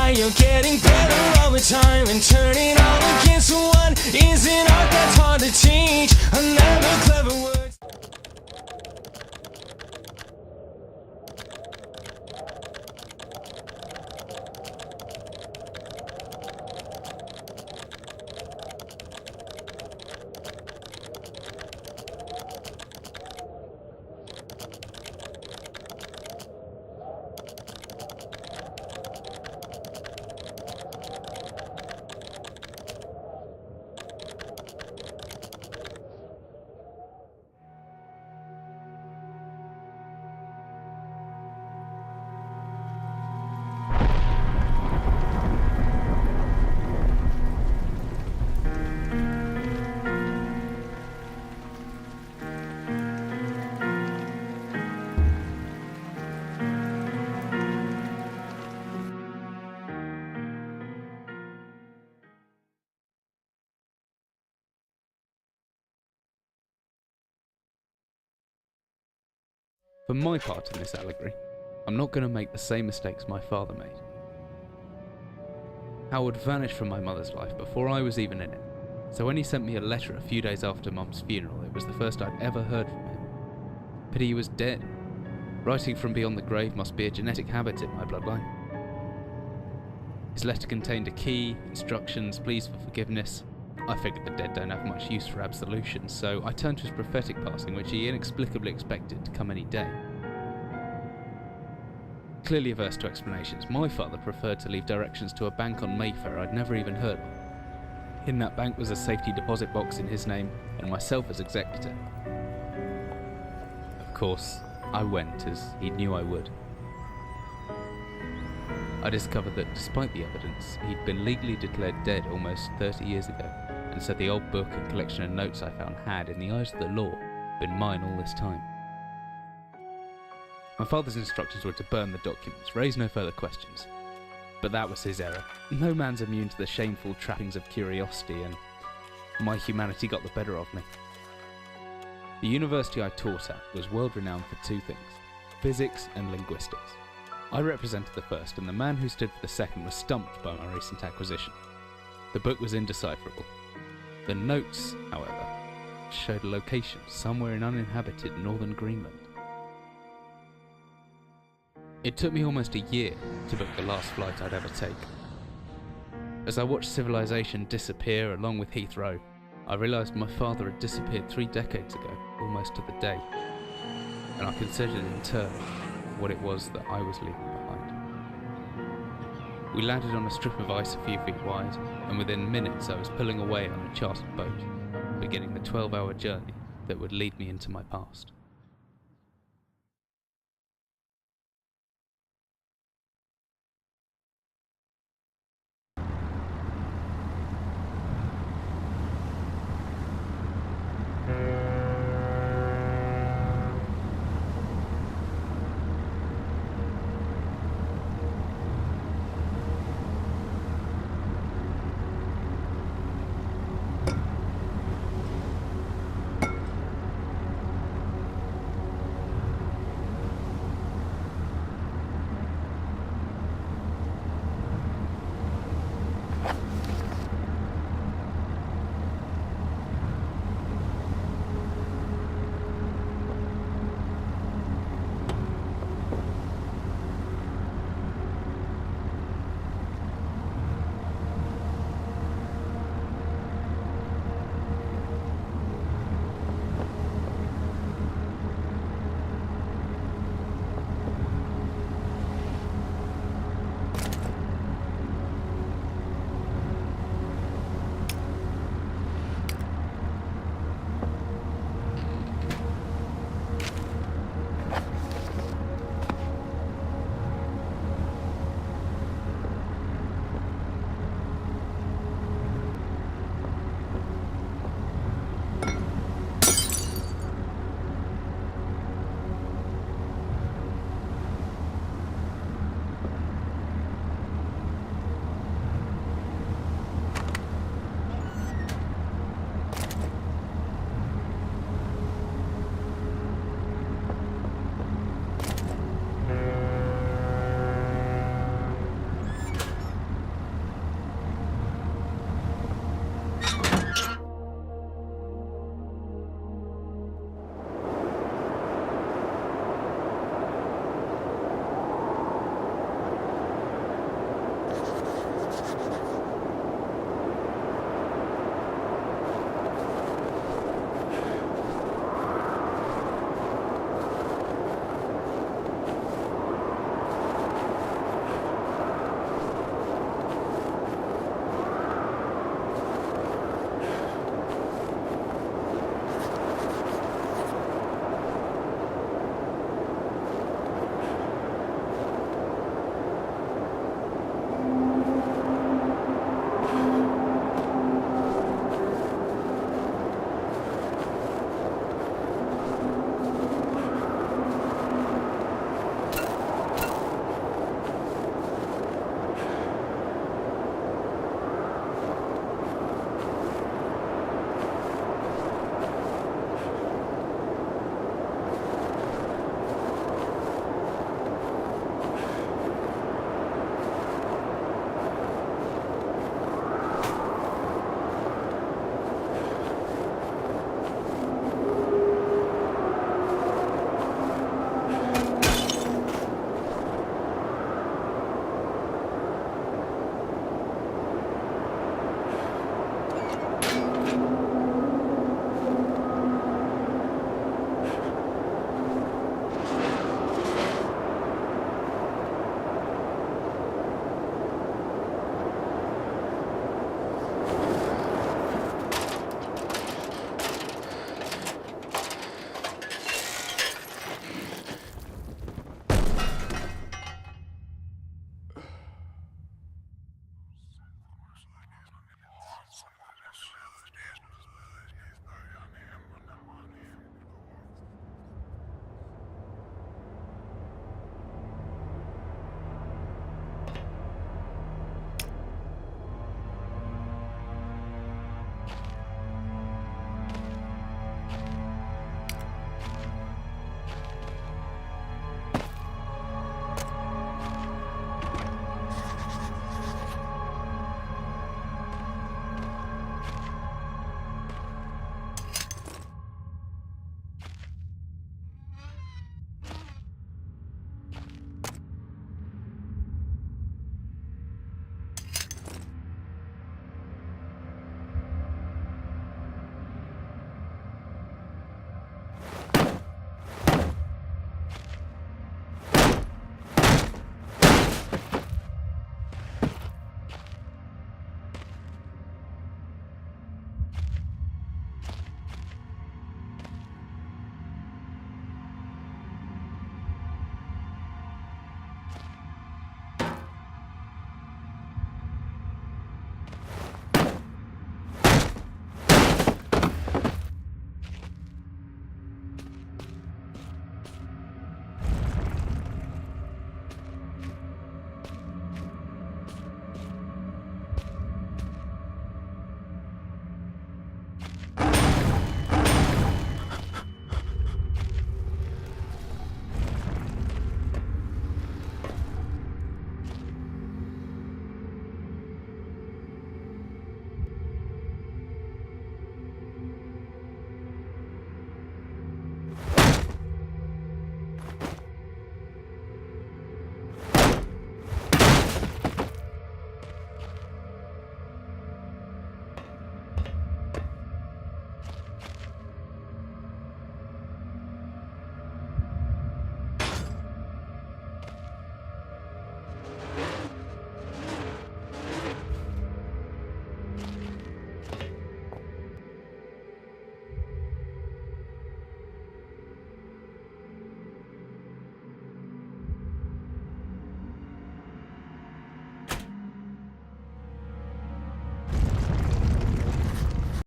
why you're getting better all the time, and turning all against one is an art that's hard to teach. Another clever word. For my part in this allegory, I'm not going to make the same mistakes my father made. Howard vanished from my mother's life before I was even in it, so when he sent me a letter a few days after Mum's funeral, it was the first I'd ever heard from him. Pity he was dead. Writing from beyond the grave must be a genetic habit in my bloodline. His letter contained a key, instructions, pleas for forgiveness. I figured the dead don't have much use for absolution, so I turned to his prophetic passing, which he inexplicably expected to come any day. Clearly averse to explanations, my father preferred to leave directions to a bank on Mayfair I'd never even heard of. In that bank was a safety deposit box in his name, and myself as executor. Of course, I went, as he knew I would. I discovered that despite the evidence, he'd been legally declared dead almost 30 years ago, and so the old book and collection of notes I found had, in the eyes of the law, been mine all this time. My father's instructions were to burn the documents, raise no further questions. But that was his error. No man's immune to the shameful trappings of curiosity, and my humanity got the better of me. The university I taught at was world renowned for two things: physics and linguistics. I represented the first, and the man who stood for the second was stumped by my recent acquisition. The book was indecipherable. The notes, however, showed a location somewhere in uninhabited northern Greenland. It took me almost a year to book the last flight I'd ever take. As I watched civilization disappear along with Heathrow, I realised my father had disappeared 3 decades ago, almost to the day, and I considered in turn what it was that I was leaving behind. We landed on a strip of ice a few feet wide, and within minutes I was pulling away on a chartered boat, beginning the 12-hour journey that would lead me into my past.